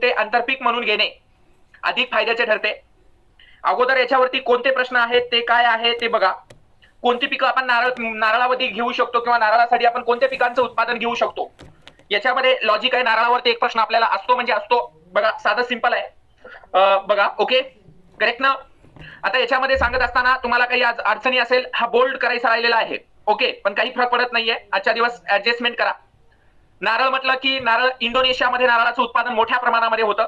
कोणते आंतरपीक म्हणून घेणे अधिक फायद्याचे ठरते? अगोदर याच्यावरती कोणते प्रश्न आहेत ते काय आहे ते बघा. कोणती पिकं आपण नारळावरती घेऊ शकतो किंवा नारळासाठी आपण कोणत्या पिकांचं उत्पादन घेऊ शकतो, याच्यामध्ये लॉजिक आहे. नारळावरती एक प्रश्न आपल्याला असतो म्हणजे असतो. बघा साधं सिंपल आहे. बघा ओके करेक्ट ना. आता याच्यामध्ये सांगत असताना तुम्हाला काही अडचणी असेल, हा बोल्ड करायचा राहिलेला आहे. ओके पण काही फरक पडत नाहीये. आजच्या दिवस ऍडजस्टमेंट करा. नारळ म्हटलं की नारळ इंडोनेशियामध्ये नारळाचं उत्पादन मोठ्या प्रमाणामध्ये होतं.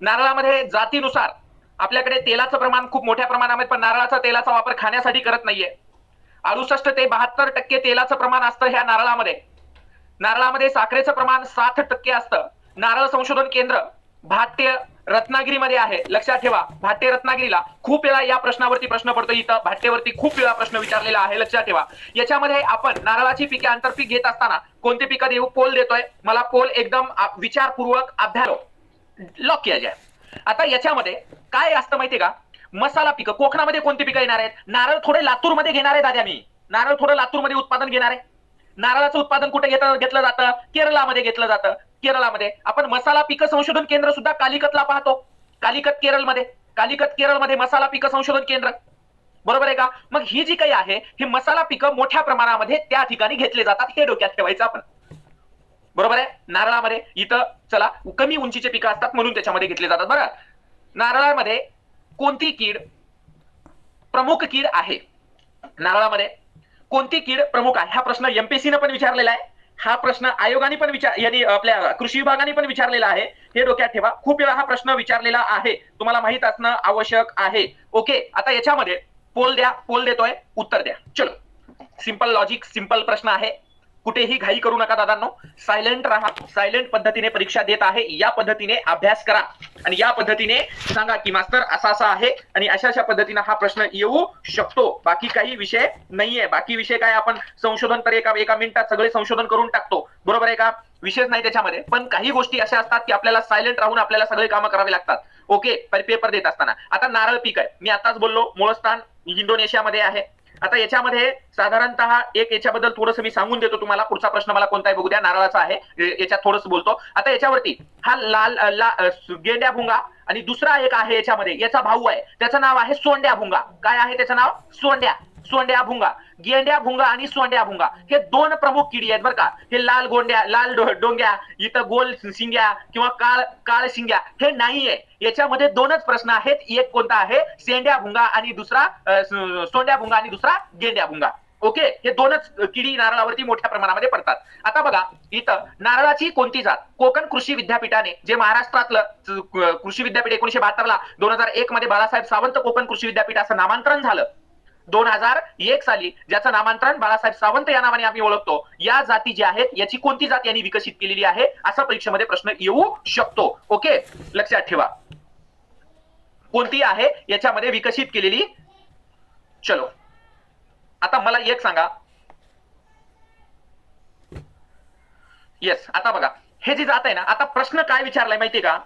नारळामध्ये जातीनुसार आपल्याकडे तेलाचं प्रमाण खूप मोठ्या प्रमाणामध्ये, पण नारळाचा तेलाचा वापर खाण्यासाठी करत नाहीये. 68 ते 72% तेलाचं प्रमाण असतं ह्या नारळामध्ये. नारळामध्ये साखरेचं प्रमाण 7% असतं. नारळ संशोधन केंद्र भाट्य रत्नागिरीमध्ये आहे. लक्षात ठेवा, भाट्य रत्नागिरीला खूप वेळा या प्रश्नावरती प्रश्न पडतो. इथं भाट्यवरती खूप वेळा प्रश्न विचारलेला आहे. लक्षात ठेवा. याच्यामध्ये आपण नारळाची पिके आंतरपीक घेत असताना कोणती पिकं देऊ? पोल देतोय. मला पोल एकदम विचारपूर्वक अभ्यास लॉक केला जाय. आता याच्यामध्ये काय असतं माहितीये का, मसाला पिकं कोकणामध्ये कोणती पिकं येणार आहेत? नारळ थोडे लातूरमध्ये घेणार आहे दादा मी. नारळ थोडं लातूरमध्ये उत्पादन घेणार आहे. नारळाचं उत्पादन कुठे घेतलं जातं? केरळामध्ये घेतलं जातं. केरळामध्ये आपण मसाला पिकं संशोधन केंद्र सुद्धा कालिकतला पाहतो. कालिकत केरळमध्ये मसाला पिकं संशोधन केंद्र, बरोबर आहे का? मग ही जी काही आहे ही मसाला पिकं मोठ्या प्रमाणामध्ये त्या ठिकाणी घेतले जातात, हे डोक्यात ठेवायचं आपण. बरोबर आहे. नारळामध्ये इथं चला कमी उंचीचे पिकं असतात म्हणून त्याच्यामध्ये घेतले जातात. बरं, नारळामध्ये कोणती कीड प्रमुख कीड आहे? नारळामध्ये कोणती कीड प्रमुख आहे? हा प्रश्न एमपीएससीने पण विचारलेला आहे. हा प्रश्न आयोगाने पण यांनी आपल्या कृषी विभागाने पण विचारलेला आहे. हे डोक्यात ठेवा. खूप वेळा हा प्रश्न विचारलेला आहे, तुम्हाला माहित असणं आवश्यक आहे. ओके आता याच्यामध्ये पोल द्या, पोल देतोय, उत्तर द्या. चलो सिंपल लॉजिक, सिंपल प्रश्न आहे. कुठेही घाई करू नका दादांनो, सायलेंट राहा. सायलेंट पद्धतीने परीक्षा देत आहे, या पद्धतीने अभ्यास करा आणि या पद्धतीने सांगा की मास्तर असा असा आहे आणि अशा अशा पद्धतीने हा प्रश्न येऊ शकतो. बाकी काही विषय नाहीये. बाकी विषय काय आपण संशोधन तर एका मिनिटात सगळे संशोधन करून टाकतो, बरोबर आहे का? विषयच नाही त्याच्यामध्ये. पण काही गोष्टी अशा असतात की आपल्याला सायलेंट राहून आपल्याला सगळे कामं करावे लागतात. ओके पेपर देत असताना. आता नारळ पीक आहे, मी आताच बोललो मूळ स्थान इंडोनेशियामध्ये आहे. आता याच्यामध्ये साधारणतः एक याच्याबद्दल थोडंसं मी सांगून देतो तुम्हाला. पुढचा प्रश्न मला कोणता आहे बघू द्या. नारळाचा आहे, याच्यात थोडंसं बोलतो. आता याच्यावरती हा लाल गेंड्या भुंगा आणि दुसरा एक आहे याच्यामध्ये, याचा भाऊ आहे, त्याचं नाव आहे सोंड्या भुंगा. काय आहे त्याचं नाव? सोंड्या भुंगा. गेंड्या भुंगा आणि सोंड्या भुंगा हे दोन प्रमुख किडी आहेत बरं का. हे लाल डोंग्या, इथं गोल शिंग्या किंवा काळ शिंग्या हे नाहीये. याच्यामध्ये दोनच प्रश्न आहेत. एक कोणता आहे? सेंड्या भुंगा आणि दुसरा सोंड्या भुंगा आणि दुसरा गेंड्या भुंगा. ओके हे दोनच किडी नारळावरती मोठ्या प्रमाणामध्ये पडतात. आता बघा इथं नारळाची कोणती जात? कोकण कृषी विद्यापीठाने, जे महाराष्ट्रातलं कृषी विद्यापीठ 1972 2001 मध्ये बाळासाहेब सावंत कोकण कृषी विद्यापीठ असं नामांतरण झालं. 2001 साली ज्याचं नामांतरण बाळासाहेब सावंत या नावाने आम्ही ओळखतो, या जाती ज्या आहेत याची कोणती जात यांनी विकसित केलेली आहे, असा परीक्षेमध्ये प्रश्न येऊ शकतो. ओके लक्षात ठेवा कोणती आहे याच्यामध्ये विकसित केलेली. चलो आता मला एक सांगा. येस आता बघा हे जी जात आहे ना, आता प्रश्न काय विचारलाय माहितीये का,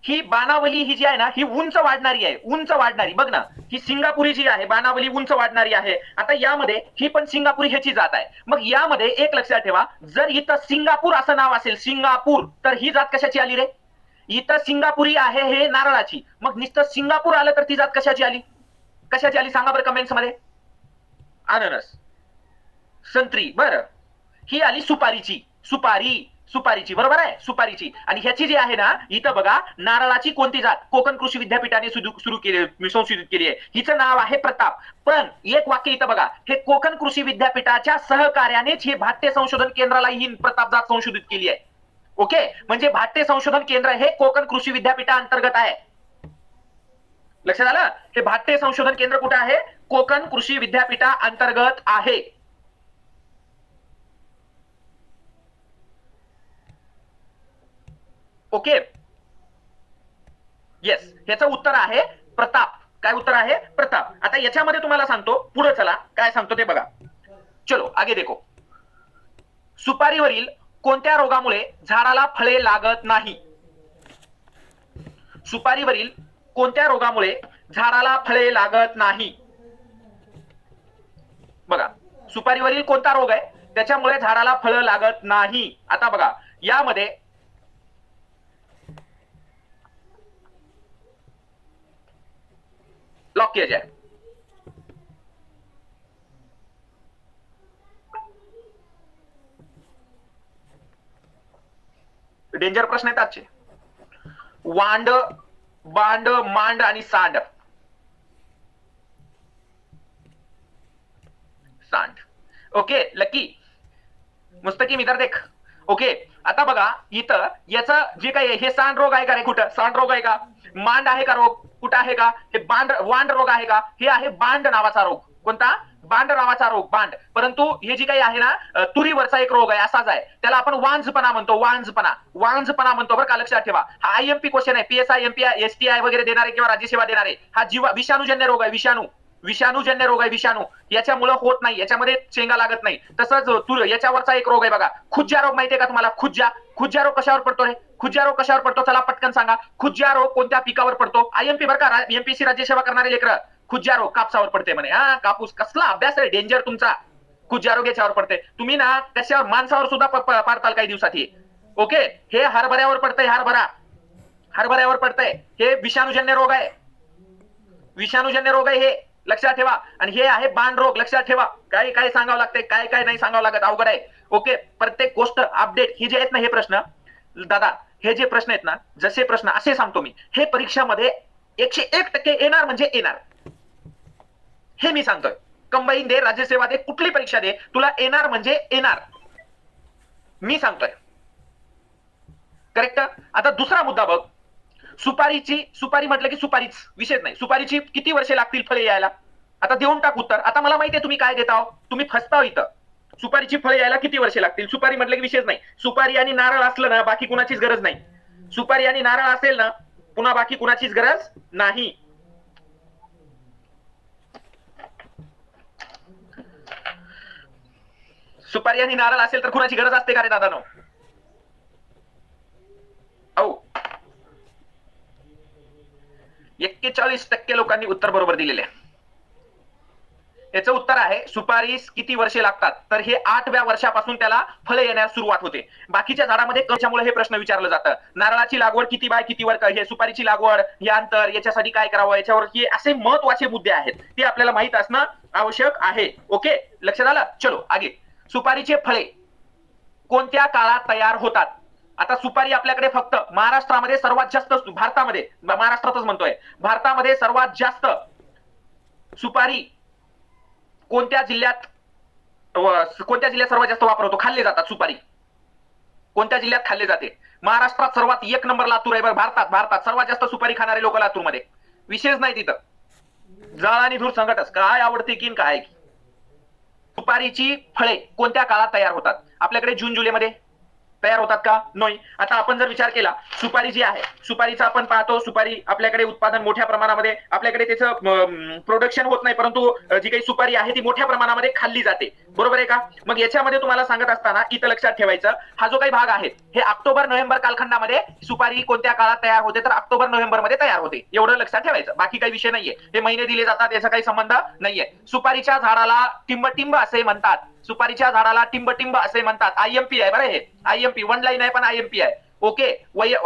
ही बाणावली ही जी आहे ना ही उंच वाढणारी आहे. उंच वाढणारी बघ ना, ही सिंगापुरी जी आहे बाणावली उंच वाढणारी आहे. आता यामध्ये ही पण सिंगापुरी ह्याची जात आहे. मग यामध्ये एक लक्षात ठेवा, जर इथं सिंगापूर असं नाव असेल सिंगापूर, तर ही जात कशाची आली रे? इथं सिंगापुरी आहे हे नारळाची, मग नुसतं सिंगापूर आलं तर ती जात कशाची आली? कशाची आली सांगा बरं कमेंट्स मध्ये. अननस, संत्री, बरं ही आली सुपारीची. सुपारीची बरोबर आहे, सुपारीची. आणि ह्याची जी आहे ना इथं बघा नारळाची कोणती जात कोकण कृषी विद्यापीठाने सुरू केली, संशोधित केली आहे, हिचं नाव आहे प्रताप. पण एक वाक्य इथं बघा, हे कोकण कृषी विद्यापीठाच्या सहकार्यानेच हे भाट्य संशोधन केंद्राला ही प्रताप जात संशोधित केली आहे. ओके म्हणजे भाट्य संशोधन केंद्र हे कोकण कृषी विद्यापीठा अंतर्गत आहे. लक्षात आलं? हे भाट्य संशोधन केंद्र कुठे आहे? कोकण कृषी विद्यापीठा अंतर्गत आहे. ओके येस ह्याचं उत्तर आहे प्रताप. काय उत्तर आहे? प्रताप. आता याच्यामध्ये तुम्हाला सांगतो, पुढे चला काय सांगतो ते बघा. चलो आगे देखो. सुपारीवरील कोणत्या रोगामुळे झाडाला फळे लागत नाही? सुपारीवरील कोणत्या रोगामुळे झाडाला फळे लागत नाही? बघा सुपारीवरील कोणता रोग आहे त्याच्यामुळे झाडाला फळं लागत नाही? आता बघा यामध्ये लॉक किया जाए। डेंजर प्रश्न आहेत आजचे। वांड, बांड, मांड आणि सांड। सांड, ओके लकी मुस्तकीम इधर देख। ओके आता बघा इथं याचं जे काही हे सांड रोग आहे का रे? कुठं सांड रोग आहे का? मांड आहे का रोग? कुठं आहे का? हे बांड वांड रोग आहे का? हे आहे बांड नावाचा रोग। कोणता? बांड नावाचा रोग, बांड। परंतु हे जे काही आहे ना तुरीवरचा एक रोग आहे, असाच आहे, त्याला आपण वांझपणा म्हणतो, वांझपणा, वांझपणा म्हणतो बरं का, लक्षात ठेवा। हा आयएमपी क्वेश्चन आहे, पीएसआय, एमपीआय, एसटीआय वगैरे देणारे किंवा राज्यसेवा देणारे, हा विषाणूजन्य रोग आहे, विषाणूजन्य रोग आहे, विषाणू, याच्यामुळे होत नाही, याच्यामध्ये शेंगा लागत नाही। तसंच याच्यावरचा एक रोग आहे बघा, खुज्जा रोग, माहितीये का तुम्हाला? खुज्जा रोग कशावर पडतो रे? खुज्जा रोग कशावर पडतो? चला पटकन सांगा, खुज्जा रोग कोणत्या पिकावर पडतो? आयएमपी बरं का, एमपीसी राज्यसेवा करणारे लेकर, खुज्जा रोग कापसावर पडते म्हणे। हा कापूस, कसला अभ्यास आहे, डेंजर तुमचा। खुज्जा रोग याच्यावर पडते, तुम्ही ना कशावर, माणसावर सुद्धा पाडताल काही दिवसात हे। ओके, हे हरभऱ्यावर पडतंय, हरभऱ्यावर पडतंय, हे विषाणूजन्य रोग आहे, विषाणूजन्य रोग आहे हे, लक्षात ठेवा। आणि हे आहे बांड रोग, लक्षात ठेवा। काय काय सांगावं लागतंय, काय काय नाही सांगावं लागत, अवघड आहे। ओके, प्रत्येक गोष्ट अपडेट, हे जे आहेत ना हे प्रश्न दादा, हे जे प्रश्न आहेत ना, जसे प्रश्न असे सांगतो मी, हे परीक्षामध्ये 101% येणार म्हणजे येणार, हे मी सांगतोय। कंबाईन दे, राज्यसेवा दे, कुठली परीक्षा दे, तुला येणार म्हणजे येणार, मी सांगतोय। करेक्ट। आता दुसरा मुद्दा बघ, सुपारी म्हटलं की सुपारीच, विषय नाही, सुपारीची किती वर्षे लागतील फळे यायला? आता देऊन टाक उत्तर। आता मला माहितीये तुम्ही काय देता, तुम्ही फसता इथं। सुपारीची फळे यायला किती वर्षे लागतील? सुपारी म्हटलं की विषयच नाही, सुपारी आणि नारळ असलं ना बाकी कुणाचीच गरज नाही, सुपारी आणि नारळ असेल ना पुन्हा बाकी कुणाचीच गरज नाही। सुपारी आणि नारळ असेल तर कुणाची गरज असते का रे दादानो? औ 41% लोकांनी उत्तर बरोबर दिलेले आहे। याचं उत्तर आहे, सुपारीस किती वर्षे लागतात? तर हे 8व्या वर्षापासून त्याला फळे येण्यास सुरुवात होते। बाकीच्या झाडामध्ये कशामुळे हे प्रश्न विचारलं जातं। नारळाची लागवड किती बाय किती वर, हे सुपारीची लागवड, हे अंतर, याच्यासाठी काय करावं, याच्यावर हे असे महत्वाचे मुद्दे आहेत, ते आपल्याला माहित असणं आवश्यक आहे। ओके, लक्षात आलं? चलो आगे। सुपारीचे फळे कोणत्या काळात तयार होतात? आता सुपारी आपल्याकडे फक्त महाराष्ट्रामध्ये सर्वात जास्त, भारतामध्ये, महाराष्ट्रातच म्हणतोय, भारतामध्ये सर्वात जास्त सुपारी कोणत्या जिल्ह्यात सर्वात जास्त वापर होतो, खाल्ले जातात सुपारी? कोणत्या जिल्ह्यात खाल्ले जाते? महाराष्ट्रात सर्वात 1 नंबर लातूर आहे। भारतात सर्वात जास्त सुपारी खाणारे लोक लातूरमध्ये, विशेष नाही तिथं, जळ आणि धूर संकटच, काय आवडते की काय। सुपारीची फळे कोणत्या काळात तयार होतात? आपल्याकडे जून जुलैमध्ये तयार होतात का? नाही। आता आपण जर विचार केला, सुपारी जी आहे, सुपारीचा आपण पाहतो, सुपारी आपल्याकडे उत्पादन मोठ्या प्रमाणामध्ये, आपल्याकडे त्याचं प्रोडक्शन होत नाही, परंतु जी काही सुपारी आहे ती मोठ्या प्रमाणामध्ये खाल्ली जाते, बरोबर आहे का? मग याच्यामध्ये तुम्हाला सांगत असताना इथं लक्षात ठेवायचं, हा जो काही भाग आहे हे ऑक्टोबर नोव्हेंबर कालखंडामध्ये सुपारी कोणत्या काळात तयार होते? तर ऑक्टोबर नोव्हेंबर मध्ये तयार होते, एवढं लक्षात ठेवायचं, बाकी काही विषय नाहीये। हे महिने दिले जातात, याचा काही संबंध नाहीये। सुपारीच्या झाडाला टिंब असे म्हणतात, सुपारीच्या झाडाला टिंब असे म्हणतात। आयएमपी आहे बरं, हे आयएमपी 1 लाईन आहे पण आयएमपी आहे। ओके,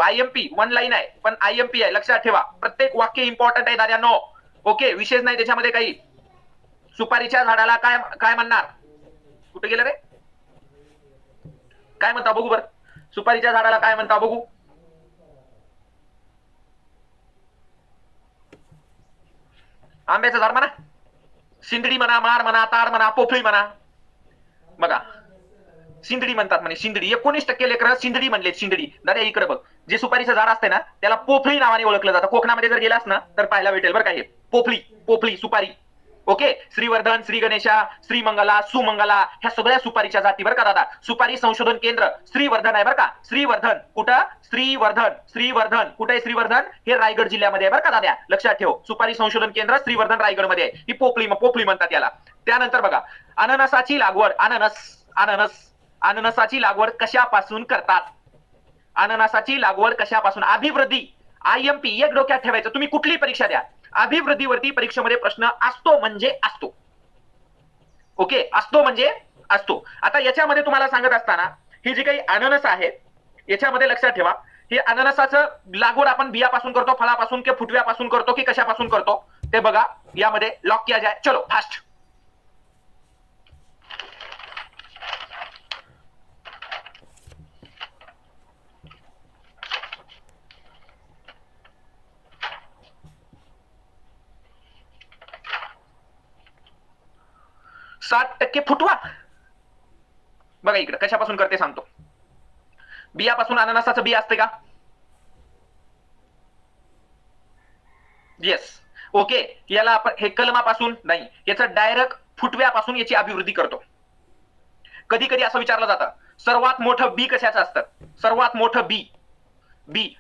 आयएमपी 1 लाईन आहे पण आयएमपी आहे, लक्षात ठेवा। प्रत्येक वाक्य इम्पॉर्टंट आहे दादा, नो ओके, विशेष नाही त्याच्यामध्ये काही। सुपारीच्या झाडाला काय काय म्हणणार? कुठे गेलं रे? काय म्हणता बघू बरं, सुपारीच्या झाडाला काय म्हणता बघू? आंब्याचं झाड म्हणा, सिंदडी म्हणा, माड म्हणा, ताड म्हणा, पोफळी म्हणा, बघा सिंदडी म्हणतात म्हणे, सिंदडी। 19% लेकर सिंदडी म्हणले, सिंदडी। दादा इकडे बघ, जे सुपारीचं झाड असते ना त्याला पोफळी नावाने ओळखलं जातं। कोकणामध्ये जर गेलास ना तर पाहायला भेटेल बरं का, हे पोफळी सुपारी। ओके, श्रीवर्धन, श्री गणेशा, श्रीमंगला, सुमंगला, ह्या सगळ्या सुपारीच्या जाती बरं का दादा। सुपारी संशोधन केंद्र श्रीवर्धन आहे बरं का, श्रीवर्धन कुठं? श्रीवर्धन कुठे आहे? श्रीवर्धन हे रायगड जिल्ह्यामध्ये आहे बरं का दादा, लक्षात ठेव। सुपारी संशोधन केंद्र श्रीवर्धन रायगड मध्ये आहे। ही पोफळी म्हणतात याला। त्यानंतर बघा, अननसाची लागवड, अननसाची लागवड कशापासून करतात? अननसाची लागवड कशापासून? अभिवृद्धी, आयएमपी एक डोक्यात ठेवायचं, तुम्ही कुठली परीक्षा द्या, अभिवृद्धीवरती परीक्षेमध्ये प्रश्न असतो म्हणजे असतो। ओके, असतो म्हणजे असतो। आता याच्यामध्ये तुम्हाला सांगत असताना, हे जे काही अननस आहे याच्यामध्ये लक्षात ठेवा, हे अननसाचं लागवड आपण बियापासून करतो, फळापासून की फुटव्यापासून करतो की कशापासून करतो? ते बघा यामध्ये लॉक किया जाए. चलो फास्ट. साठ टक्के फुटवा. बघा इकडे कशापासून करते सांगतो. बियापासून अननसाचं बी असते का? येस. ओके. याला आपण हे कलमापासून नाही, याचं डायरेक्ट फुटव्यापासून याची अभिवृद्धी करतो. कधी कधी असं विचारलं जातं सर्वात मोठं बी कशाचं असतं? सर्वात मोठं बी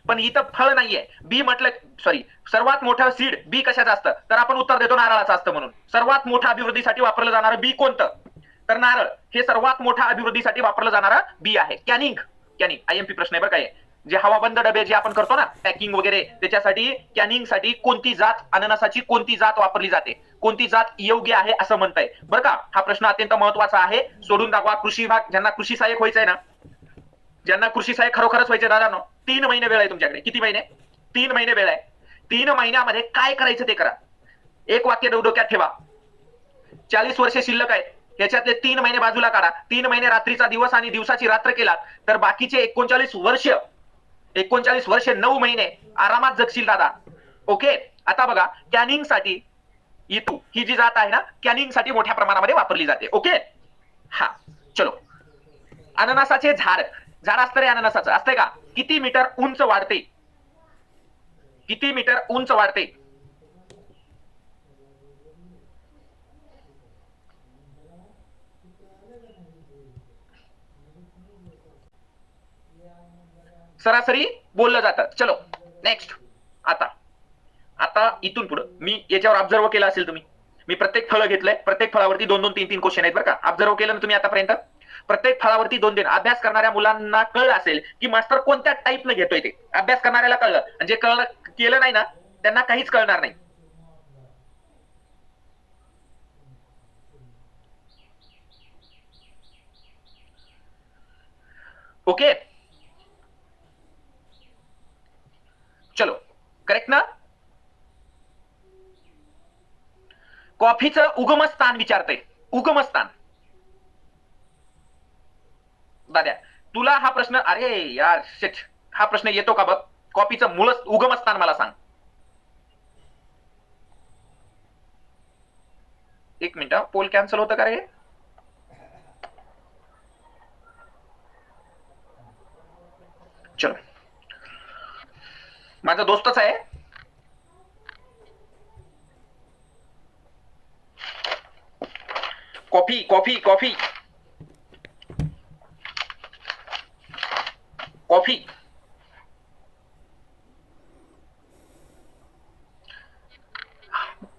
पण इथं फळ नाहीये. बी म्हटलं सॉरी, सर्वात मोठं सीड बी कशाचं असतं? तर आपण उत्तर देतो नारळाचं असतं म्हणून. सर्वात मोठ्या अभिवृद्धीसाठी वापरलं जाणारं बी कोणतं? तर नारळ हे सर्वात मोठ्या अभिवृद्धीसाठी वापरलं जाणारं बी आहे. कॅनिंग आयएमपी प्रश्न आहे बरं काय. जे हवाबंद डबे जे आपण करतो ना पॅकिंग वगैरे, त्याच्यासाठी कॅनिंग साठी कोणती जात अननसाची कोणती जात वापरली जाते? कोणती जात योग्य आहे असं म्हणताय बरं का. हा प्रश्न अत्यंत महत्वाचा आहे. सोडून दाखवा. कृषी विभाग ज्यांना कृषी सहाय्यक व्हायचंय ना, ज्यांना कृषी सहाय्यक खरोखरच व्हायचे दादा, 3 महिने वेळ आहे तुमच्याकडे. किती महिने? 3 महिने वेळ आहे. 3 महिन्यामध्ये काय करायचं ते करा. एक वाक्य डोक्यात ठेवा. 40 वर्षे शिल्लक आहेत, याच्यातले 3 महिने बाजूला काढा. 3 महिने रात्रीचा दिवस आणि दिवसाची रात्र केलात तर बाकीचे 39 वर्ष 9 महिने आरामात जगशील दादा. ओके. आता बघा कॅनिंग साठी इतू ही जी जात आहे ना, कॅनिंग साठी मोठ्या प्रमाणामध्ये वापरली जाते. ओके. हा चलो. अननसाचे झाड असतं रे, अननसाचं असतंय का? किती मीटर उंच वाढते? किती मीटर उंच वाढते? सरासरी बोललं जातं. चलो नेक्स्ट. आता इथून पुढे मी याच्यावर ऑब्झर्व केलं असेल तुम्ही. मी प्रत्येक फळ घेतलंय, प्रत्येक फळावरती 2-2, 3-3 क्वेश्चन आहेत बरं का. ऑब्झर्व केलं ना तुम्ही आतापर्यंत. प्रत्येक फळावरती 2-2. अभ्यास करणाऱ्या मुलांना कळलं असेल की मास्टर कोणत्या टाईपनं घेतोय ते. अभ्यास करणाऱ्याला कळलं, आणि जे केलं नाही ना त्यांना काहीच कळणार नाही. ओके. चलो करेक्ट ना. कॉफीचं उगमस्थान विचारतंय. उगमस्थान दाद्या तुला हा प्रश्न, अरे यार शिट, हा प्रश्न येतो का बघ. कॉफीचं मूळ उगमस्थान मला सांग. एक मिनिट, पोल कॅन्सल होतं का रे? चलो माझा दोस्तच आहे. कॉफी कॉफी कॉफी कॉफी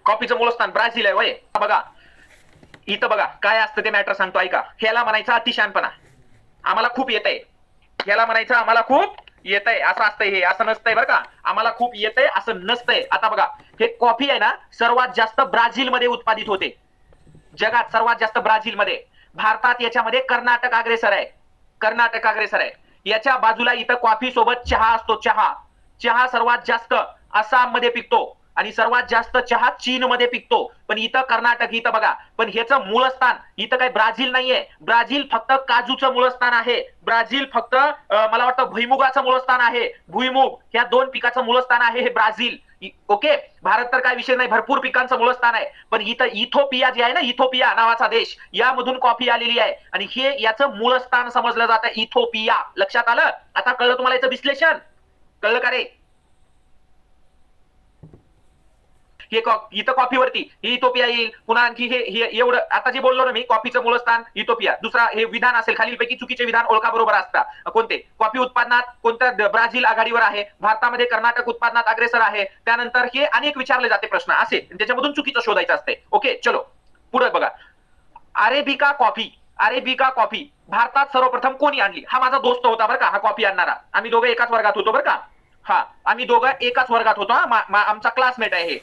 कॉफीचं मूळस्थान ब्राझील आहे वय. बघा इथं बघा काय असतं ते मॅटर सांगतो ऐका. ह्याला म्हणायचं अतिशहाणपणा. आम्हाला खूप येतंय. ह्याला म्हणायचं आम्हाला खूप येतंय असं असतंय. हे असं नसतंय बरं का. आम्हाला खूप येतंय असं नसतंय. आता बघा हे कॉफी आहे ना सर्वात जास्त ब्राझील मध्ये उत्पादित होते. जगात सर्वात जास्त ब्राझील मध्ये. भारतात याच्यामध्ये कर्नाटक अग्रेसर आहे. कर्नाटक अग्रेसर आहे. याच्या बाजूला इथं कॉफी सोबत चहा असतो. चहा सर्वात जास्त आसाम मध्ये पिकतो आणि सर्वात जास्त चहा चीन मध्ये पिकतो. पण इथं कर्नाटक इथं बघा. पण ह्याचं मूळस्थान इथं काही ब्राझील नाहीये. ब्राझील फक्त काजूचं मूळस्थान आहे. ब्राझील फक्त मला वाटतं भुईमुगाचं मूळस्थान आहे. भुईमुग ह्या 2 पिकाचं मूळस्थान आहे हे ब्राझील. ओके. भारत तर काय विषय नाही, भरपूर पिकांचं मूळस्थान आहे. पण इथं इथोपिया जे आहे ना, इथोपिया नावाचा देश, यामधून कॉफी आलेली आहे आणि हे याचं मूळस्थान समजलं जातं इथोपिया. लक्षात आलं? आता कळलं तुम्हाला याचं विश्लेषण? कळलं का रे? हे इथं कॉफीवरती हे इथोपिया येईल. पुन्हा आणखी हे एवढं आता जे बोललो ना मी, कॉफीचं मूळस्थान इथोपिया. दुसरा हे विधान असेल खालीलपैकी चुकीचे विधान ओळखा बरोबर असतात कोणते? कॉफी उत्पादनात कोणत्या ब्राझील आघाडीवर आहे, भारतामध्ये कर्नाटक उत्पादनात अग्रेसर आहे. त्यानंतर हे अनेक विचारले जाते प्रश्न असे, त्याच्यामधून चुकीचं शोधायचं असते. ओके चलो पुढे बघा. अरेबिका कॉफी भारतात सर्वप्रथम कोणी आणली? हा माझा दोस्त होता बरं का, हा कॉफी आणणारा. आम्ही दोघं एकाच वर्गात होतो बरं का. हा आम्ही दोघं एकाच वर्गात होतो. आमचा क्लासमेट आहे हे.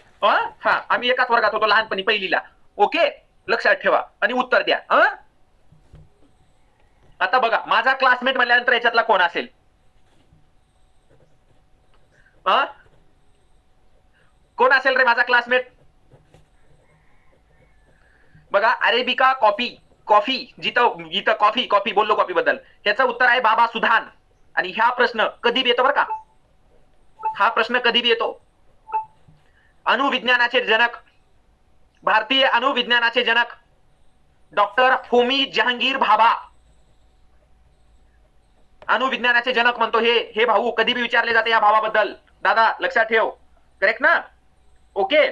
हा आम्ही एकाच वर्गात होतो लहानपणी पहिलीला. ओके लक्षात ठेवा आणि उत्तर द्या. आता बघा माझा क्लासमेट म्हणल्यानंतर याच्यातला कोण असेल? कोण असेल रे माझा क्लासमेट? बघा अरेबिका कॉफी, कॉफी जिथं जिथं कॉफी कॉफी बोललो कॉफी बद्दल, ह्याचं उत्तर आहे बाबा सुधान. आणि ह्या प्रश्न कधी बी येतो बरं का, हा प्रश्न कधी बी येतो. अणुविज्ञानाचे जनक, भारतीय अणुविज्ञानाचे जनक डॉक्टर होमी जहांगीर भाभा, अणुविज्ञानाचे जनक म्हणतो हे भाऊ कधी बी विचारले जाते या भावाबद्दल. दादा लक्षात ठेव, करेक्ट ना? ओके,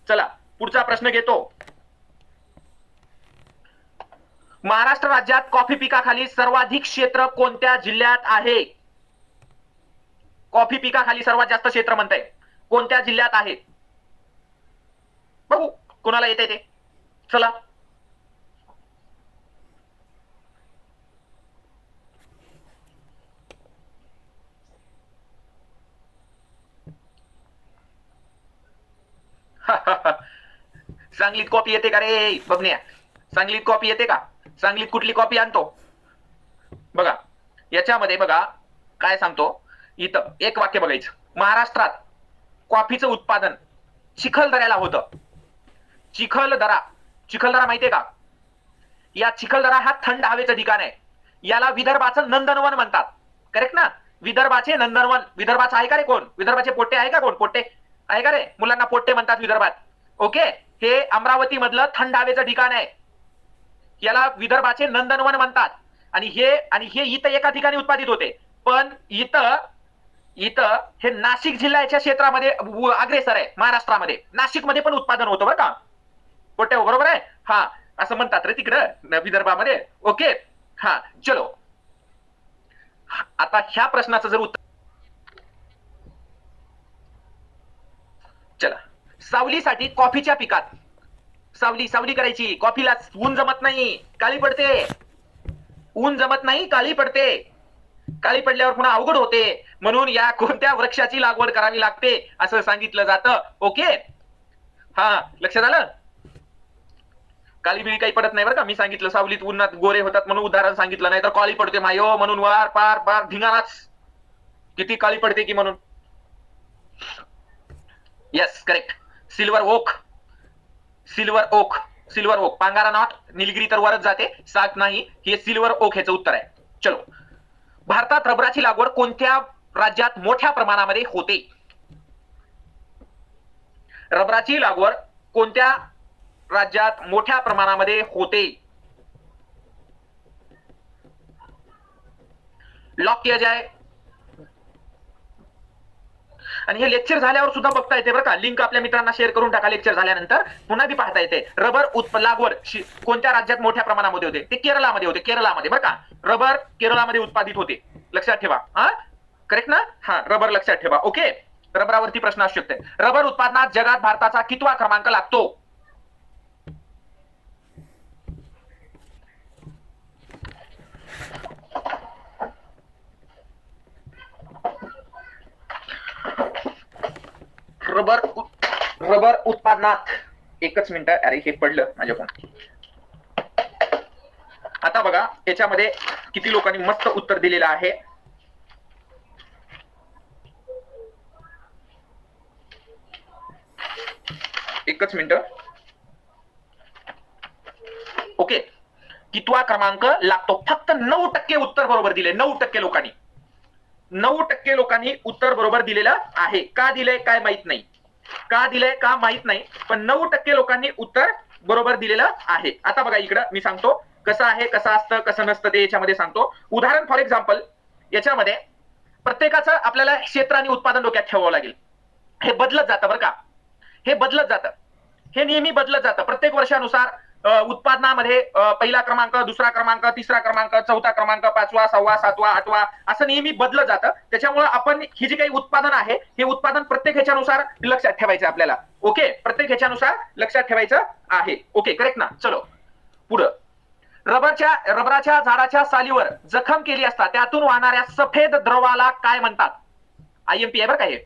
चला पुढचा प्रश्न घेतो. महाराष्ट्र राज्यात कॉफी पिकाखाली सर्वाधिक क्षेत्र कोणत्या जिल्ह्यात आहे? कॉफी पिकाखाली सर्वात जास्त क्षेत्र म्हणताय, कोणत्या जिल्ह्यात आहे? बघू कोणाला येते ते. चला सांगलीत कॉपी येते का रे बघण्या? सांगलीत कॉपी येते का? सांगलीत कुठली कॉपी आणतो? बघा याच्यामध्ये बघा काय सांगतो, इथं एक वाक्य बघायचं. महाराष्ट्रात कॉफीचं उत्पादन चिखलदऱ्याला होतं. चिखलदरा, चिखलदरा माहितीये का? या चिखलदरा हा थंड हवेचं ठिकाण आहे. याला विदर्भाचं नंदनवन म्हणतात, करेक्ट ना? विदर्भाचे नंदनवन. विदर्भाचं आहे का रे कोण? विदर्भाचे पोट्टे आहे का कोण? पोट्टे आहे का रे? मुलांना पोट्टे म्हणतात विदर्भात. ओके, हे अमरावती मधलं थंड हवेचं ठिकाण आहे. याला विदर्भाचे नंदनवन म्हणतात. आणि हे इथं एका ठिकाणी उत्पादित होते, पण इथं हे नाशिक जिल्ह्याच्या क्षेत्रामध्ये अग्रेसर आहे. महाराष्ट्रामध्ये नाशिकमध्ये पण उत्पादन होतं बरं का पोट्टे, बरोबर आहे? हा असं म्हणतात रे तिकडं विदर्भामध्ये. ओके, हा चलो आता ह्या प्रश्नाचं जर उत्तर, चला सावलीसाठी कॉफीच्या पिकात, सावली सावली करायची कॉफीला, ऊन जमत नाही काळी पडते, ऊन जमत नाही काळी पडते, काळी पडल्यावर पुन्हा अवघड होते, म्हणून या कोणत्या वृक्षाची लागवड करावी लागते असं सांगितलं जातं. ओके, हा लक्षात आलं? काळी बिळी काही पडत नाही बरं का, मी सांगितलं सावलीत उन्हात गोरे होतात म्हणून उदाहरण सांगितलं, नाही तर काळी पडते मायो म्हणून वार पार पार धिंगाणाच, किती काळी पडते की म्हणून. Yes correct, silver oak, silver oak, silver oak. पांगारा नॉट, निलगिरी तर वरच जाते, साग नाही, हे सिल्वर ओक ह्याचं उत्तर आहे. चलो, भारतात रबराची लागवड कोणत्या राज्यात मोठ्या प्रमाणामध्ये होते? रबराची लागवड कोणत्या राज्यात मोठ्या प्रमाणामध्ये होते? लॉक किया जाए. आणि हे लेक्चर झाल्यावर सुद्धा बघता येते बरं का, लिंक आपल्या मित्रांना शेअर करून टाका. लेक्चर झाल्यानंतर पुन्हा बी पाहता येते. रबर लागवड कोणत्या राज्यात मोठ्या प्रमाणामध्ये होते? ते केरळामध्ये होते, केरळामध्ये बरं का. रबर केरळामध्ये उत्पादित होते, लक्षात ठेवा. हा करेक्ट ना? हा रबर लक्षात ठेवा. ओके, रबरावरती प्रश्न असू शकते. रबर उत्पादनात जगात भारताचा कितवा क्रमांक लागतो? रबर उत्पादनात, एकच मिनिट, अरे हे पडलं माझ्या फोन. आता बघा याच्यामध्ये किती लोकांनी मस्त उत्तर दिलेलं आहे. एकच मिनिट. ओके, कितवा क्रमांक लागतो? फक्त 9% उत्तर बरोबर दिले. 9% लोकांनी, 9% लोकांनी उत्तर बरोबर दिलेलं आहे. का दिलंय काय माहित नाही, का दिलंय का माहित नाही, पण 9% लोकांनी उत्तर बरोबर दिलेलं आहे. आता बघा इकडं मी सांगतो कसं आहे, कसं असतं, कसं नसतं ते याच्यामध्ये सांगतो. उदाहरण फॉर एक्झाम्पल, याच्यामध्ये प्रत्येकाचं आपल्याला क्षेत्र आणि उत्पादन डोक्यात ठेवावं लागेल. हे बदलत जातं बरं का, हे बदलत जातं, हे नेहमी बदलत जातं. प्रत्येक वर्षानुसार उत्पादनामध्ये पहिला क्रमांक, दुसरा क्रमांक, तिसरा क्रमांक, चौथा क्रमांक, 5वा, 6वा, 7वा, 8वा असं नेहमी बदलत जातं. त्याच्यामुळे आपण ही जी काही उत्पादन आहे, हे उत्पादन प्रत्येक ह्याच्यानुसार लक्षात ठेवायचं आपल्याला. ओके, प्रत्येक ह्याच्यानुसार लक्षात ठेवायचं आहे. ओके करेक्ट ना? चलो पुढं. रबराच्या झाडाच्या सालीवर जखम केली असता त्यातून वाहणाऱ्या सफेद द्रवाला काय म्हणतात? IMP आहे बरं का हे.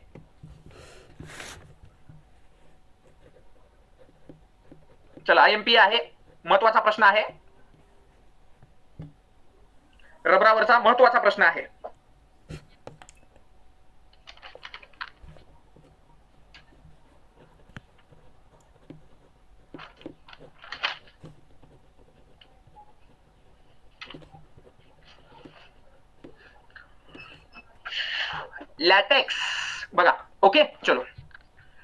चला IMP आहे, महत्वाचा प्रश्न आहे, रबरावरचा महत्वाचा प्रश्न आहे. लॅटेक्स बघा. ओके चलो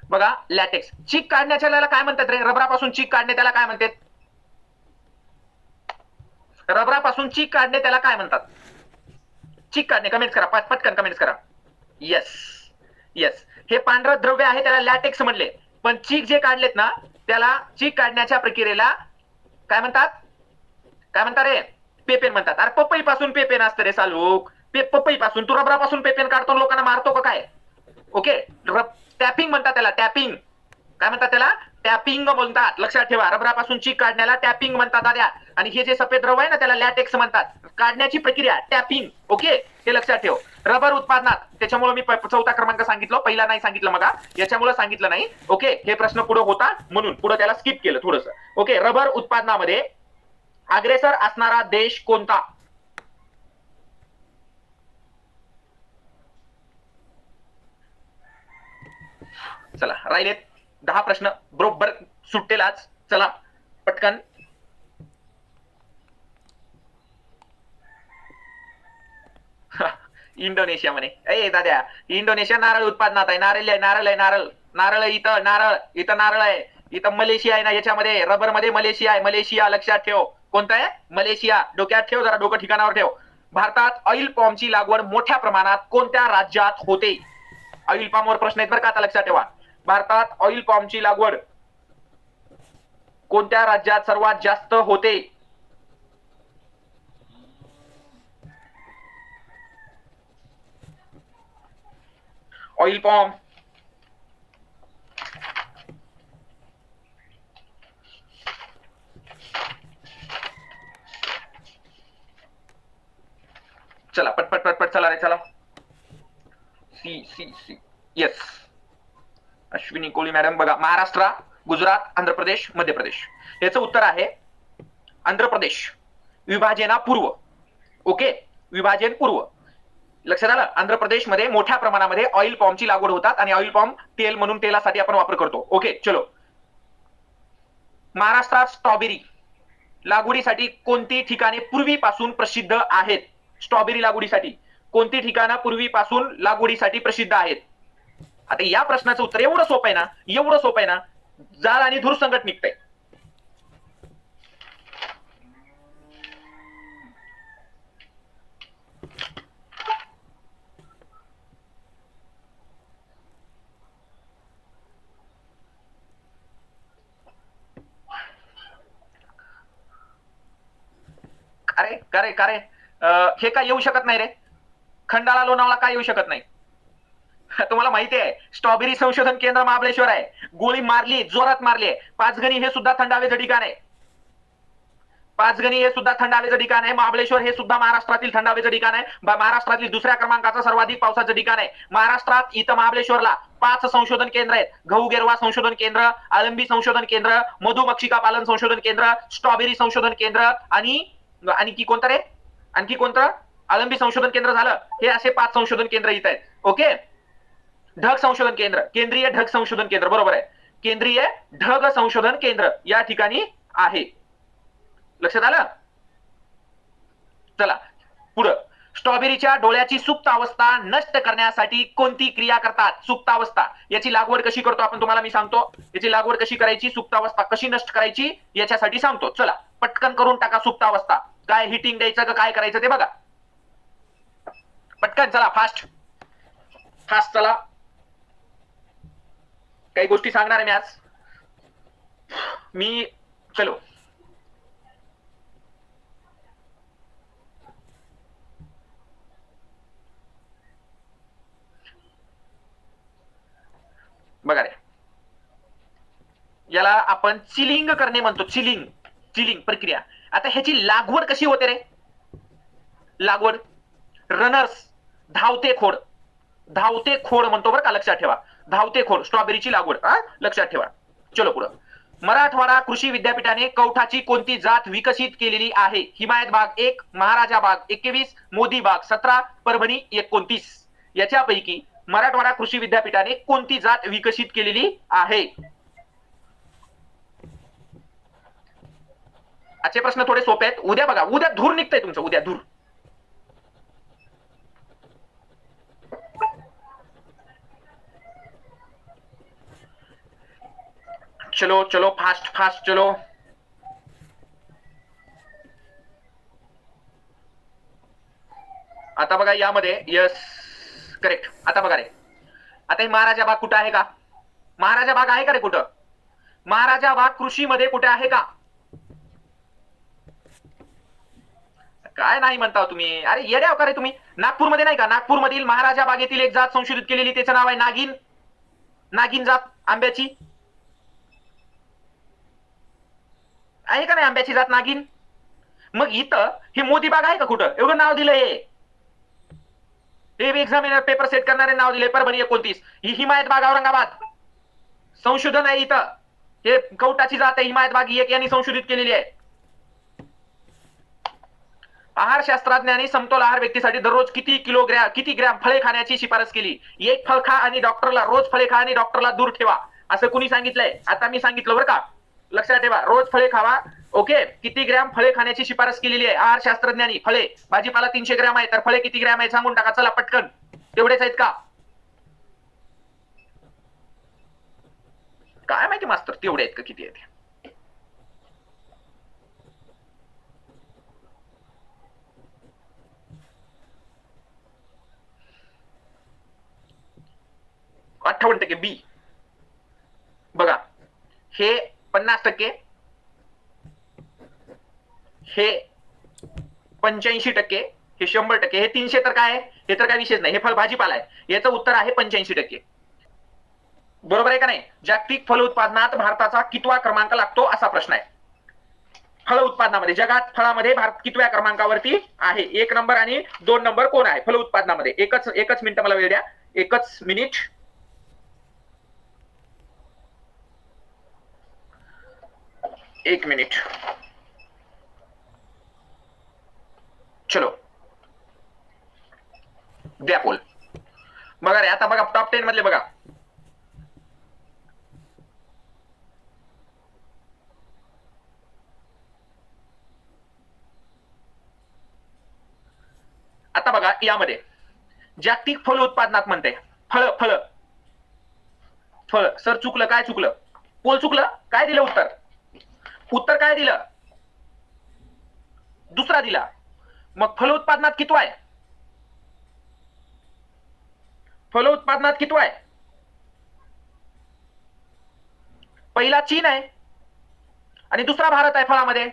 बघा, लॅटेक्स चीक काढण्याच्या याला काय म्हणतात रे? रबरापासून चीक काढणे त्याला काय म्हणतात? रबरापासून चीक काढणे त्याला काय म्हणतात? चीक काढणे. कमेंट्स करा, पटकन कमेंट्स करा. येस येस, हे पांढरं द्रव्य आहे त्याला लॅटेक्स म्हणले. पण चीक जे काढलेत ना त्याला चीक काढण्याच्या प्रक्रियेला काय म्हणतात? काय म्हणतात रे? पेपेन म्हणतात. अरे पपई पासून पेपेन असतं रे सालूक. पपई पासून. तू रबरापासून पेपेन काढतो, लोकांना मारतो का काय? ओके, टॅपिंग म्हणतात त्याला, टॅपिंग. काय म्हणतात त्याला? टॅपिंग म्हणतात. लक्षात ठेवा, रबरापासून चीक काढण्याला टॅपिंग म्हणतात आद्या. आणि हे जे सफेद द्रव आहे ना त्याला लॅटेक्स म्हणतात. काढण्याची प्रक्रिया टॅपिंग. ओके, हे लक्षात ठेव. रबर उत्पादनात, त्याच्यामुळे मी चौथा क्रमांक सांगितलं, पहिला नाही सांगितलं मग याच्यामुळे सांगितलं नाही. ओके, हे प्रश्न पुढे होता म्हणून पुढे त्याला स्किप केलं थोडस. ओके, रबर उत्पादनामध्ये अग्रेसर असणारा देश कोणता? चला, राहिलेत 10 प्रश्न बरोबर सुटतील आज. चला पटकन. इंडोनेशिया म्हणे. ए दाद्या, इंडोनेशिया नारळ उत्पादनात आहे. नारळ आहे, नारळ आहे, नारळ. नारळ इथं, इथं नारळ आहे. इथं मलेशिया आहे ना, याच्यामध्ये रबर मध्ये मलेशिया आहे. मलेशिया लक्षात ठेव. कोणतं आहे? मलेशिया. डोक्यात ठेव जरा, डोकं ठिकाणावर ठेव. भारतात ऑइल पॉमची लागवड मोठ्या प्रमाणात कोणत्या राज्यात होते? ऑइल पॉमवर प्रश्न आहेत बरं का, आता लक्षात ठेवा. भारतात ऑइल पॉमची लागवड कोणत्या राज्यात सर्वात जास्त होते? Oil palm. चला पटपट पटपट चला रे चला. See see see yes, Ashwini Koli madam. बघा, महाराष्ट्र, गुजरात, आंध्र प्रदेश, मध्य प्रदेश. याचं उत्तर आहे आंध्र प्रदेश. विभाजनापूर्व. ओके, विभाजन पूर्व. लक्षात आलं? आंध्र प्रदेशमध्ये मोठ्या प्रमाणामध्ये ऑइल पॉमची लागवड होतात आणि ऑइल पॉम तेल म्हणून तेलासाठी आपण वापर करतो. ओके चलो. महाराष्ट्रात स्ट्रॉबेरी लागवडीसाठी कोणती ठिकाणे पूर्वीपासून प्रसिद्ध आहेत? स्ट्रॉबेरी लागवडीसाठी कोणती ठिकाणं पूर्वीपासून लागवडीसाठी प्रसिद्ध आहेत? आता या प्रश्नाचं उत्तर एवढं सोपं आहे ना, एवढं सोपं आहे ना, जाळ आणि धूर संकट निघतंय. अरे का रे हे काय येऊ शकत नाही रे? खंडाळा लोणावळा काय येऊ शकत नाही? तुम्हाला माहिती आहे, स्ट्रॉबेरी संशोधन केंद्र महाबळेश्वर आहे. गोळी मारली, जोरात मारली. पाचगणी हे सुद्धा थंड हवेचं ठिकाण आहे. पाचगणी हे सुद्धा थंड हवेचं ठिकाण आहे. महाबळेश्वर हे सुद्धा महाराष्ट्रातील थंड हवेचं ठिकाण आहे. महाराष्ट्रातील दुसऱ्या क्रमांकाचं सर्वाधिक पावसाचं ठिकाण आहे. महाराष्ट्रात इथं महाबळेश्वरला 5 संशोधन केंद्र आहेत. गहू गेरवा संशोधन केंद्र, अळंबी संशोधन केंद्र, मधुमक्षिका पालन संशोधन केंद्र, स्ट्रॉबेरी संशोधन केंद्र आणि आणखी कोणतं रे? आणखी कोणतं? अळंबी संशोधन केंद्र झालं. हे असे 5 संशोधन केंद्र इथं आहेत. ओके, ढग संशोधन केंद्र, केंद्रीय ढग संशोधन केंद्र, बरोबर आहे, केंद्रीय ढग संशोधन केंद्र या ठिकाणी आहे. लक्षात आलं? चला पुढं. स्ट्रॉबेरीच्या डोळ्याची सुप्त अवस्था नष्ट करण्यासाठी कोणती क्रिया करतात? सुप्त अवस्था याची लागवड कशी करतो आपण तुम्हाला मी सांगतो. याची लागवड कशी करायची, सुप्त अवस्था कशी नष्ट करायची याच्यासाठी सांगतो. चला पटकन करून टाका. सुप्त अवस्था काय, हिटिंग द्यायचं का काय करायचं ते बघा पटकन. चला फास्ट फास्ट चला. काही गोष्टी सांगणार आहे मी आज. मी चलो बघा रे, याला आपण चिलिंग करणे म्हणतो. चिलिंग, चिलिंग प्रक्रिया. आता ह्याची लागवड कशी होते रे? लागवड रनर्स, धावते खोड, धावते खोड म्हणतो बरं का, लक्षात ठेवा. धावते खोड स्ट्रॉबेरीची लागवड, लक्षात ठेवा. चलो पुढं. मराठवाडा कृषी विद्यापीठाने कवठाची कोणती जात विकसित केलेली आहे? हिमायत बाग 1, महाराजा बाग 21, मोदी बाग 17, परभणी 29. याच्यापैकी मराठवाडा कृषी विद्यापीठाने कोणती जात विकसित केलेली आहे? आजचे प्रश्न थोडे सोपे आहेत. उद्या बघा, उद्या धूर निघतंय तुमचं, उद्या धूर. चलो चलो फास्ट फास्ट चलो. आता बघा यामध्ये यस करेक्ट. आता बघा रे, आता हे महाराजा बाग कुठं आहे का? महाराजा बाग आहे का रे कुठं? महाराजा बाग कृषीमध्ये कुठे आहे का? काय नाही म्हणता तुम्ही? अरे येड्या का रे तुम्ही? नागपूरमध्ये नाही का? नागपूरमधील महाराजा बागेतील एक जात संशोधित केलेली, त्याचं नाव आहे नागिन. नागिन जात आंब्याची आहे का नाही? आंब्याची जात नागिन. मग इथं हे मोदी बाग आहे का कुठं? एवढं नाव दिलंय. हे एक्झामिनर पेपर सेट करणारे नाव दिले. परभणी 29. ही हिमायत बाग औरंगाबाद. संशोधन आहे इथं. हे कवटाची जात आहे हिमायत बाग, एक यांनी संशोधित केलेली आहे. आहार शास्त्रज्ञांनी समतोल आहार व्यक्तीसाठी दररोज किती ग्रॅम फळे खाण्याची शिफारस केली? एक फळ खा आणि डॉक्टरला रोज फळे खा आणि डॉक्टरला दूर ठेवा, असं कुणी सांगितलंय? आता मी सांगितलं बरं का, लक्षात ठेवा. रोज फळे खावा. ओके. किती ग्रॅम फळे खाण्याची शिफारस केलेली आहे आहार शास्त्रज्ञांनी? फळे, भाजीपाला 300 ग्रॅम आहे, तर फळे किती ग्रॅम आहे सांगून टाका. चला पटकन. तेवढेच आहेत का? काय माहिती मास्तर, तेवढे आहेत का किती आहेत? 58% बी. बघा, हे 50%, हे 85%, हे 100%, हे 300 तर काय आहे? हे तर काय विशेष नाही. हे फळ भाजीपाला आहे. याचं उत्तर आहे 85%. बरोबर आहे का नाही? जागतिक फळ उत्पादनात भारताचा कितवा क्रमांक लागतो असा प्रश्न आहे. फळ उत्पादनामध्ये जगात फळामध्ये भारत कितव्या क्रमांकावरती आहे? 1 नंबर आणि 2 नंबर कोण आहे फळ उत्पादनामध्ये? एकच मिनिट मला वेळ द्या. एकच मिनिट. एक मिनिट. चलो द्या पोल. बघा रे, आता बघा टॉप 10 मधले बघा. आता बघा यामध्ये जागतिक फळ उत्पादनात म्हणते फळ फळ फळ. सर चुकलं. काय चुकलं? पोल चुकलं. काय दिलं उत्तर? उत्तर काय दिलं? दुसरा दिला. मग फळ उत्पादनात कितवा आहे? फळ उत्पादनात कितवा आहे? पहिला चीन आहे आणि दुसरा भारत आहे फळामध्ये.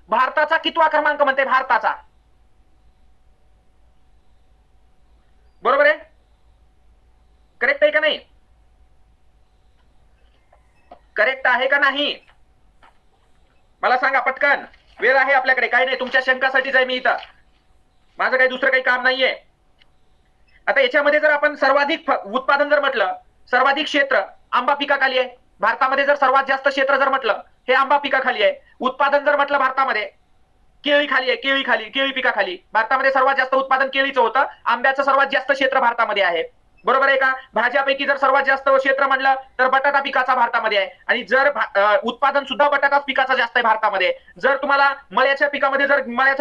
भारताचा कितवा क्रमांक म्हणते? भारताचा. बरोबर आहे? करेक्ट आहे का नाही? करेक्ट आहे का नाही? मला सांगा पटकन. वेळ आहे आपल्याकडे. काही नाही, तुमच्या शंकासाठीच आहे मी इथं. माझं काही दुसरं काही काम नाहीये. आता याच्यामध्ये जर आपण सर्वाधिक उत्पादन जर म्हटलं, सर्वाधिक क्षेत्र आंबा पिकाखाली आहे. भारतामध्ये जर सर्वात जास्त क्षेत्र जर म्हटलं, हे आंबा पिकाखाली आहे. उत्पादन जर म्हटलं भारतामध्ये, केळी खाली आहे. केळी पिकाखाली. भारतामध्ये सर्वात जास्त उत्पादन केळीचं होतं. आंब्याचं सर्वात जास्त क्षेत्र भारतामध्ये आहे. बरोबर आहे का? भाज्यापैकी जर सर्वात जास्त क्षेत्र म्हणलं तर बटाटा पिकाचा भारतामध्ये आहे. आणि जर उत्पादन सुद्धा बटाटा पिकाचा जास्त आहे भारतामध्ये. जर तुम्हाला मळ्याच्या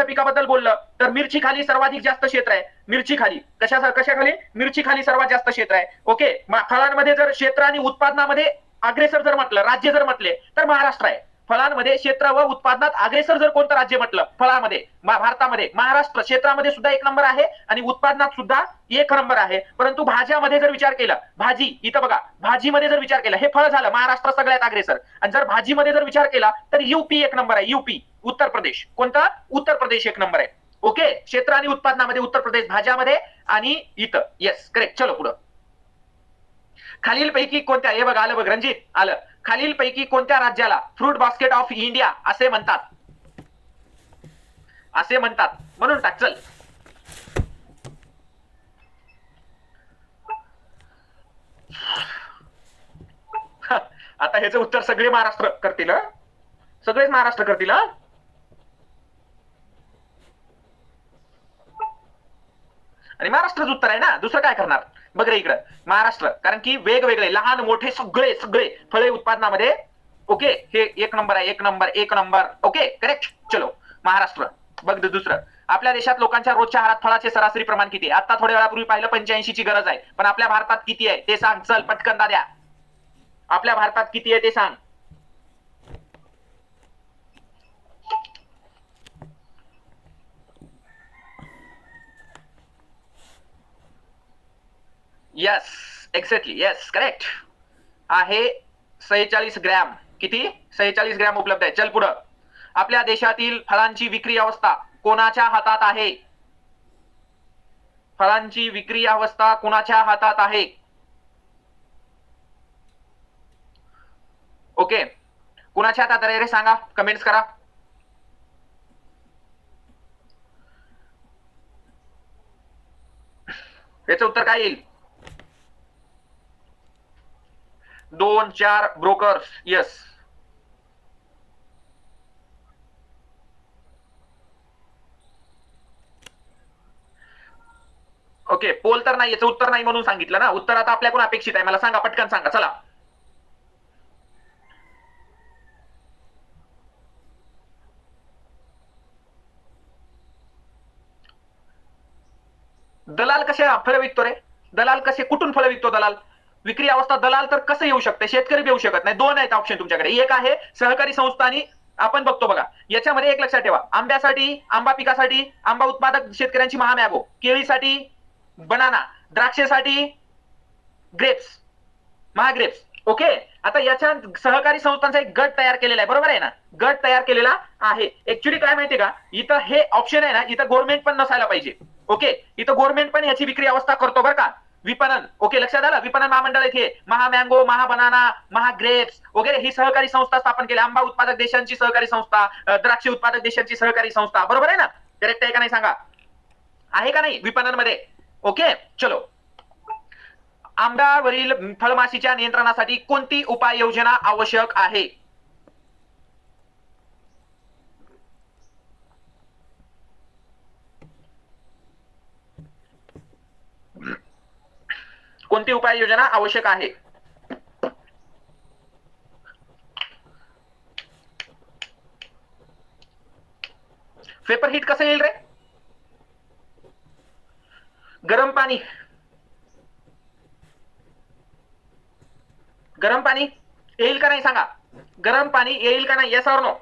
पिकाबद्दल बोललं तर मिरची खाली सर्वाधिक जास्त क्षेत्र आहे. मिरची खाली कशाखाली? मिरची खाली सर्वात जास्त क्षेत्र आहे. ओके. फळांमध्ये जर क्षेत्र आणि उत्पादनामध्ये अग्रेसर जर म्हटलं, राज्य जर म्हटले तर महाराष्ट्र आहे. फळांमध्ये क्षेत्र व उत्पादनात अग्रेसर जर कोणतं राज्य म्हटलं फळामध्ये, भारतामध्ये महाराष्ट्र क्षेत्रामध्ये सुद्धा 1 नंबर आहे आणि उत्पादनात सुद्धा 1 नंबर आहे. परंतु भाज्यामध्ये जर विचार केला, भाजी इथं बघा, भाजीमध्ये जर विचार केला, हे फळ झालं महाराष्ट्र सगळ्यात अग्रेसर. आणि जर भाजीमध्ये जर विचार केला तर यूपी 1 नंबर आहे. यूपी, उत्तर प्रदेश. कोणता? उत्तर प्रदेश 1 नंबर आहे. ओके. क्षेत्र आणि उत्पादनामध्ये उत्तर प्रदेश भाज्यामध्ये आणि इथं. Yes correct. चलो पुढं. खालीलपैकी कोणत्या, हे बघा आलं बघ रणजित आलं, खालीलपैकी कोणत्या राज्याला फ्रूट बास्केट ऑफ इंडिया असे म्हणतात? असे म्हणतात म्हणून टाक. चल आता ह्याचं उत्तर सगळे महाराष्ट्र करतील. सगळेच महाराष्ट्र करतील. आणि महाराष्ट्रच उत्तर आहे ना, दुसरं काय करणार? बघ रे इकडं महाराष्ट्र, कारण की वेगवेगळे लहान मोठे सगळे फळे उत्पादनामध्ये. ओके. हे 1 नंबर आहे. 1 नंबर. Okay correct. चलो महाराष्ट्र. बघ दुसरं, आपल्या देशात लोकांच्या रोजच्या आहारात फळाचे सरासरी प्रमाण किती? आता थोड्या वेळापूर्वी पाहिलं 85 ची गरज आहे, पण आपल्या भारतात किती आहे ते सांग. चल पटकन दाद्या. आपल्या भारतात किती आहे ते सांग. Yes, exactly, yes, correct. आहे 46 ग्रॅम. किती? 46 ग्रॅम उपलब्ध आहे. चल पुढं. आपल्या देशातील फळांची विक्री अवस्था कोणाच्या हातात आहे? फळांची विक्री अवस्था कोणाच्या हातात आहे? ओके, कुणाच्या हातात आहे रे सांगा, कमेंट्स करा. याचं उत्तर काय येईल? 2-4 ब्रोकर्स. यस. ओके, पोल तर नाही, याचं उत्तर नाही म्हणून सांगितलं ना. उत्तर आता आपल्याकडून अपेक्षित आहे. मला सांगा, पटकन सांगा. चला. दलाल कसे फळं विकतो रे? दलाल कसे, कुठून फळं विकतो दलाल? विक्री अवस्था दलाल तर कसं येऊ शकते? शेतकरी येऊ शकत नाही. दोन आहेत ऑप्शन तुमच्याकडे. एक आहे सहकारी संस्था आणि आपण बघतो बघा. याच्यामध्ये एक लक्षात ठेवा, आंब्यासाठी, आंबा पिकासाठी आंबा उत्पादक शेतकऱ्यांची महामॅगो, केळीसाठी बनाना, द्राक्षेसाठी ग्रेप्स, महाग्रेप्स. ओके, आता याच्या सहकारी संस्थांचा एक गट तयार केलेला आहे, बरोबर आहे ना? गट तयार केलेला आहे. ऍक्च्युली काय माहितीये का, इथं हे ऑप्शन आहे ना, इथं गव्हर्नमेंट पण नसायला पाहिजे. ओके, इथं गव्हर्नमेंट पण याची विक्री अवस्था करतो बरं का. विपणन, ओके, लक्षात आलं? विपणन महामंडळ इथे महामँगो, महाबनाना, महाग्रेप्स वगैरे ही सहकारी संस्था स्थापन केली. आंबा उत्पादक देशांची सहकारी संस्था, द्राक्ष उत्पादक देशांची सहकारी संस्था, बरोबर आहे ना? करेक्ट आहे का नाही सांगा? आहे का नाही विपणन मध्ये? ओके, चलो. आंब्यावरील फळमाशीच्या नियंत्रणासाठी कोणती उपाययोजना आवश्यक आहे? कोणती उपाययोजना आवश्यक आहे? पेपर हीट कसं येईल रे? गरम पाणी. गरम पाणी येईल का नाही सांगा? गरम पाणी येईल का नाही? Yes or no?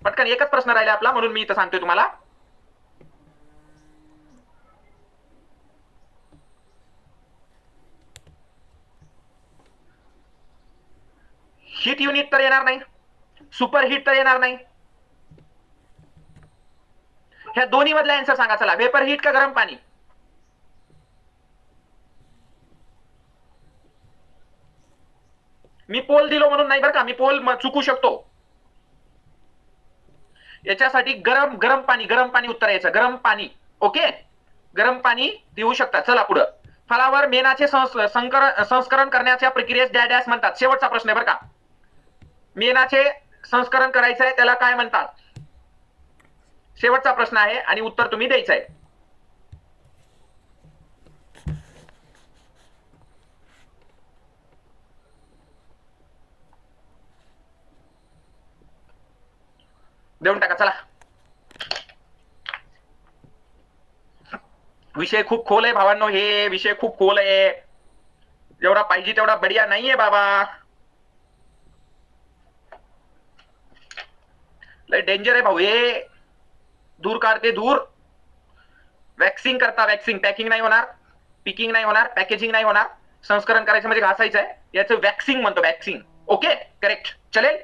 पटकन, एकच प्रश्न राहिला आपला, म्हणून मी इथं सांगतोय तुम्हाला. हीट युनिट तर येणार नाही, सुपर हीट तर येणार नाही. ह्या दोन्ही मधला आन्सर सांगा. चला, वेपर हीट का गरम पाणी? मी पोल दिलो म्हणून नाही बरं का, मी पोल चुकू शकतो. याच्यासाठी गरम गरम पाणी उत्तर यायचं, गरम पाणी. ओके, गरम पाणी देऊ शकता. चला पुढं. फळावर मेणाचे संस्करण करण्याच्या प्रक्रियेस डॅश म्हणतात. शेवटचा प्रश्न आहे बरं का. मेणाचे संस्करण करायचं आहे, त्याला काय म्हणतात? शेवटचा प्रश्न आहे आणि उत्तर तुम्ही द्यायचं आहे. देऊन टाका. चला, विषय खूप खोल आहे भावांनो. हे विषय खूप खोल आहे. जेवढा पाहिजे तेवढा बढिया नाहीये बाबा. लय डेंजर आहे भाऊ हे. दूर काढते दूर. वॅक्सिंग करता, वॅक्सिंग. पॅकिंग नाही होणार, पिकिंग नाही होणार, पॅकेजिंग नाही होणार. संस्करण करायचं म्हणजे घासायचं आहे. याचं वॅक्सिंग म्हणतो, वॅक्सिंग. Okay, correct. चलेल.